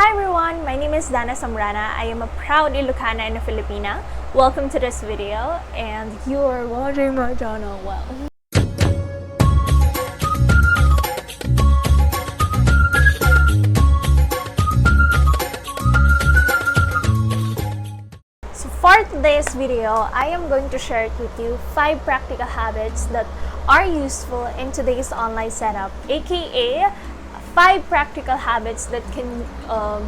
Hi everyone, my name is Danah Sambrana. I am a proud Ilocana and a Filipina. Welcome to this video, and you are watching my channel well. So for today's video, I am going to share with you 5 practical habits that are useful in today's online setup, aka 5 practical habits that can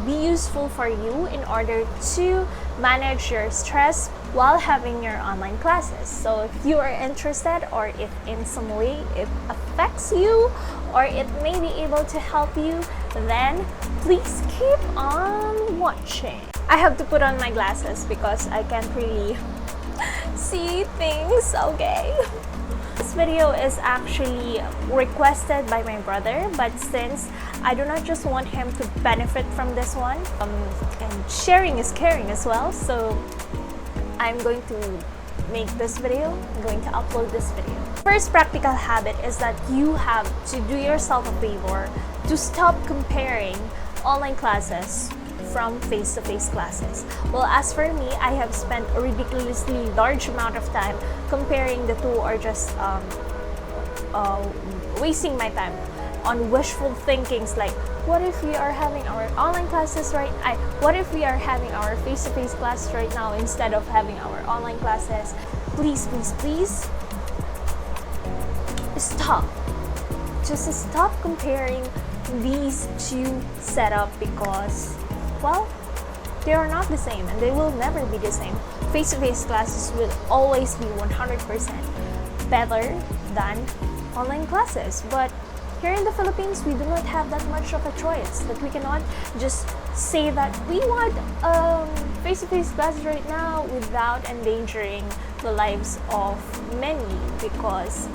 be useful for you in order to manage your stress while having your online classes. So if you are interested, or if in some way it affects you, or it may be able to help you, then please keep on watching. I have to put on my glasses because I can't really see things, okay? This video is actually requested by my brother, but since I do not just want him to benefit from this one, and sharing is caring as well, so I'm going to make this video, I'm going to upload this video. First practical habit is that you have to do yourself a favor to stop comparing online classes from face-to-face classes. Well, as for me, I have spent a ridiculously large amount of time comparing the two, or just wasting my time on wishful thinkings like, what if we are having our online classes what if we are having our face-to-face classes right now instead of having our online classes? Please, please, please stop. Just stop comparing these two setups, because, well, they are not the same and they will never be the same. Face-to-face classes will always be 100% better than online classes. But here in the Philippines, we do not have that much of a choice, that we cannot just say that we want face-to-face classes right now without endangering the lives of many, because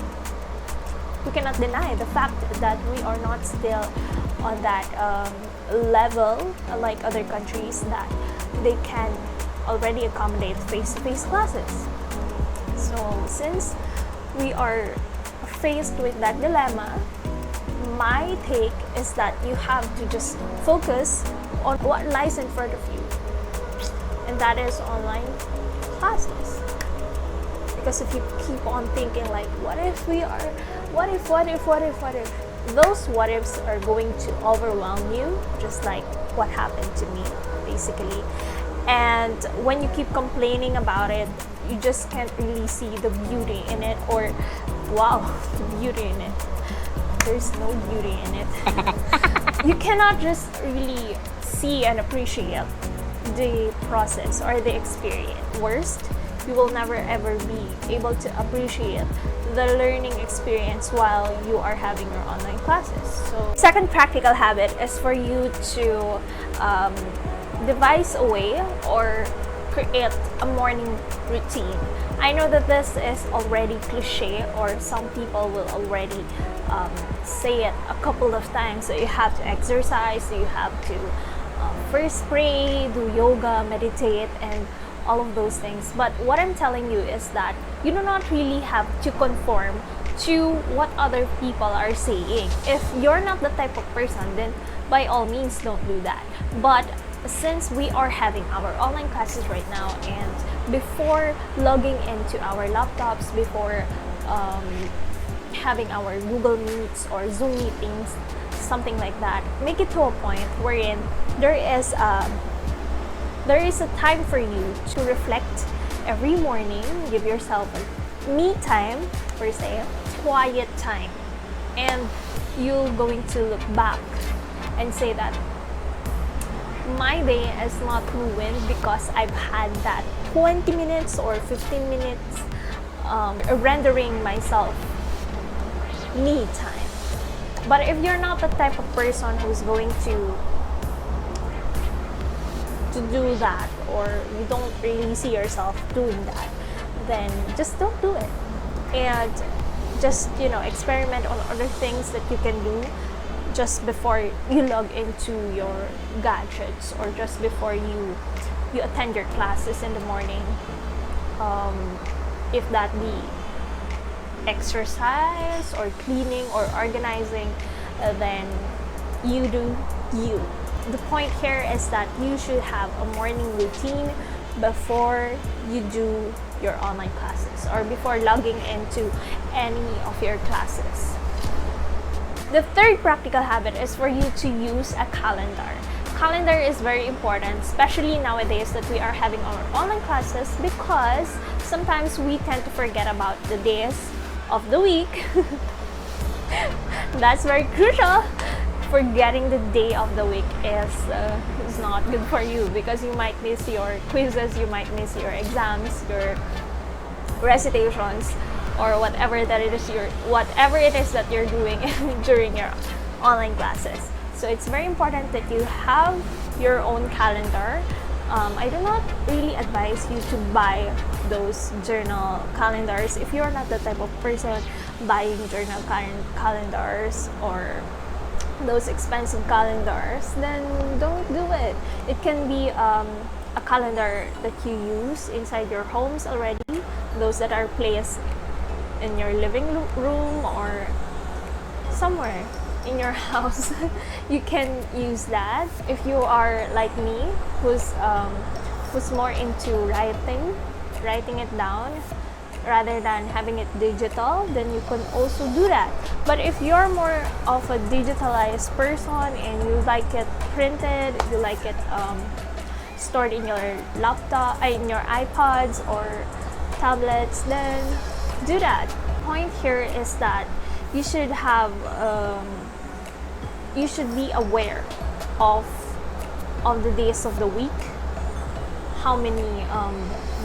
we cannot deny the fact that we are not still on that level like other countries that they can already accommodate face-to-face classes. So since we are faced with that dilemma, my take is that you have to just focus on what lies in front of you, and that is online classes. Because if you keep on thinking like, what if we are, what if, those what ifs are going to overwhelm you, just like what happened to me, basically. And when you keep complaining about it, you just can't really see the beauty in it, or wow, the beauty in it. There's no beauty in it. You cannot just really see and appreciate the process or the experience. Worst, you will never ever be able to appreciate the learning experience while you are having your online classes. So, second practical habit is for you to devise a way or create a morning routine. I know that this is already cliche, or some people will already say it a couple of times. So you have to exercise, so you have to first pray, do yoga, meditate, and all of those things. But what I'm telling you is that you do not really have to conform to what other people are saying. If you're not the type of person, then by all means don't do that. But since we are having our online classes right now, and before logging into our laptops, before having our Google Meets or Zoom meetings, something like that, make it to a point wherein there is a time for you to reflect every morning. Give yourself a me time, per se, quiet time, and you're going to look back and say that my day is not ruined because I've had that 20 minutes or 15 minutes rendering myself me time. But if you're not the type of person who's going to do that, or you don't really see yourself doing that, then just don't do it. And just, experiment on other things that you can do just before you log into your gadgets, or just before you attend your classes in the morning. If that be exercise or cleaning or organizing, then you do you. the point here is that you should have a morning routine before you do your online classes or before logging into any of your classes. The third practical habit is for you to use a calendar. Calendar is very important, especially nowadays that we are having our online classes, because sometimes we tend to forget about the days of the week. That's very crucial. Forgetting the day of the week is not good for you, because you might miss your quizzes, you might miss your exams, your recitations, or whatever it is that you're doing during your online classes. So it's very important that you have your own calendar. I do not really advise you to buy those journal calendars if you're not the type of person buying journal calendars or those expensive calendars. Then don't do it. It can be a calendar that you use inside your homes already, those that are placed in your living room or somewhere in your house. You can use that. If you are like me, who's more into writing it down rather than having it digital, then you can also do that. But if you're more of a digitalized person and you like it printed, you like it stored in your laptop, in your iPods or tablets, then do that. Point here is that you should have you should be aware of the days of the week, how many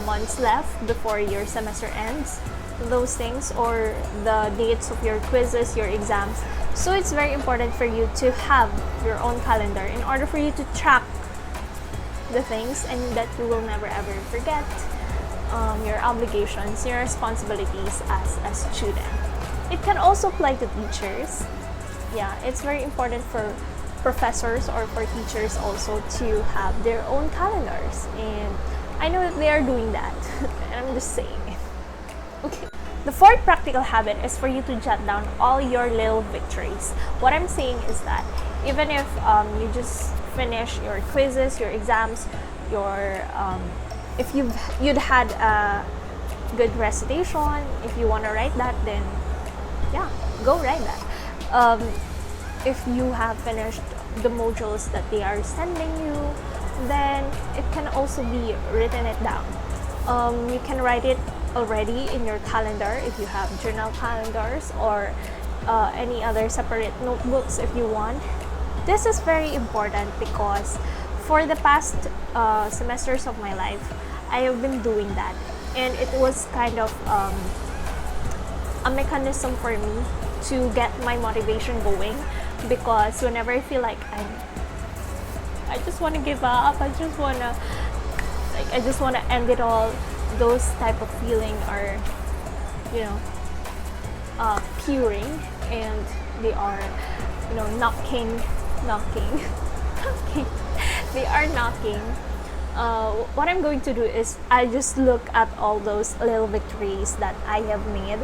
months left before your semester ends, those things, or the dates of your quizzes, your exams. So it's very important for you to have your own calendar in order for you to track the things and that you will never ever forget your obligations, your responsibilities as a student. It can also apply to teachers. Yeah, it's very important for professors or for teachers also to have their own calendars, and I know that they are doing that. And I'm just saying it. Okay. The fourth practical habit is for you to jot down all your little victories. What I'm saying is that even if you just finish your quizzes, your exams, your if you'd had a good recitation, if you want to write that, then yeah, go write that. If you have finished the modules that they are sending you, then it can also be written it down. You can write it already in your calendar if you have journal calendars or any other separate notebooks if you want. This is very important because for the past semesters of my life, I have been doing that, and it was kind of a mechanism for me to get my motivation going, because whenever I feel like I just want to give up, I just want to end it all, those type of feeling are, you know, puring, and they are, you know, knocking they are knocking. What I'm going to do is I just look at all those little victories that I have made,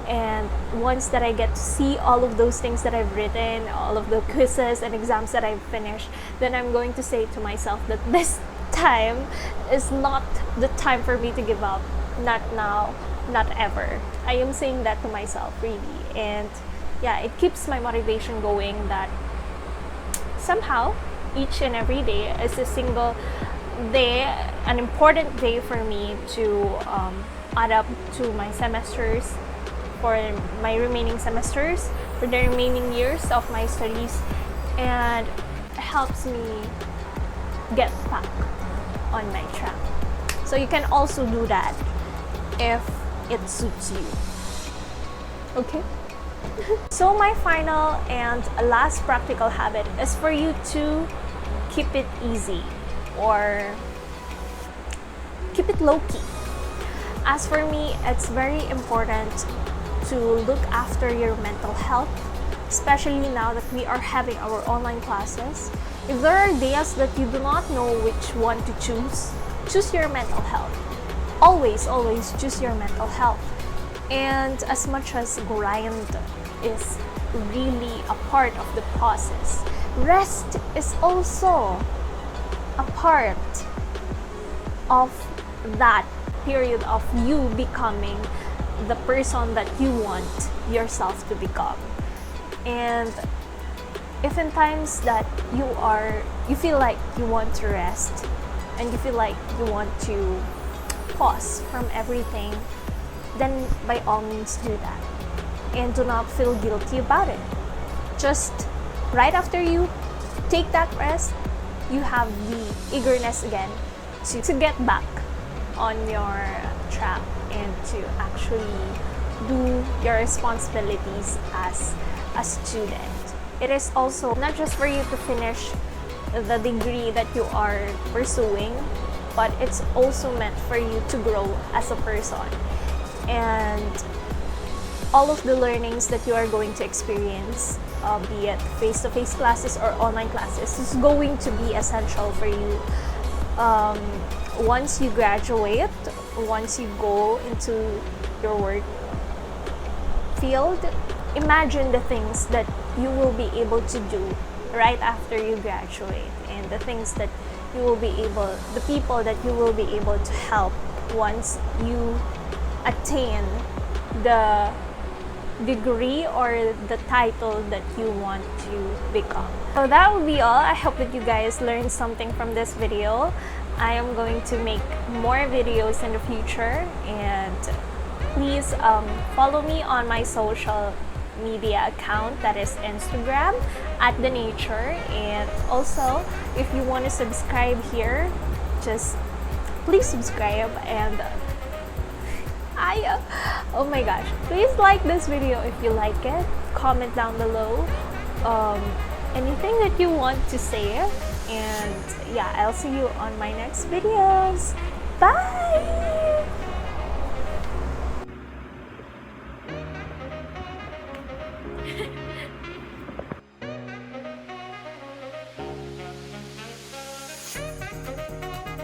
and once that I get to see all of those things that I've written, all of the quizzes and exams that I've finished, then I'm going to say to myself that this time is not the time for me to give up. Not now, not ever. I am saying that to myself, really. And yeah, it keeps my motivation going, that somehow each and every day is a single day, an important day for me to add up to my semesters, for my remaining semesters, for the remaining years of my studies, and helps me get back on my track. So you can also do that if it suits you. Okay? So my final and last practical habit is for you to keep it easy, or keep it low-key. As for me, it's very important to look after your mental health, especially now that we are having our online classes. If there are days that you do not know which one to choose your mental health. Always choose your mental health. And as much as grind is really a part of the process, rest is also a part of that period of you becoming the person that you want yourself to become. And if in times that you feel like you want to rest and you feel like you want to pause from everything, then by all means do that, and do not feel guilty about it. Just right after you take that rest, you have the eagerness again to get back on your track and to actually do your responsibilities as a student. It is also not just for you to finish the degree that you are pursuing, but it's also meant for you to grow as a person. And all of the learnings that you are going to experience, be it face-to-face classes or online classes, is going to be essential for you once you graduate, once you go into your work field. Imagine the things that you will be able to do right after you graduate, and the things that you will be able, the people that you will be able to help once you attain the degree or the title that you want to become. So that will be all. I hope that you guys learned something from this video. I am going to make more videos in the future, and please follow me on my social media account, that is Instagram at the nature. And also, if you want to subscribe here, just please subscribe. And oh my gosh, please like this video if you like it. Comment down below anything that you want to say. And yeah, I'll see you on my next videos. Bye!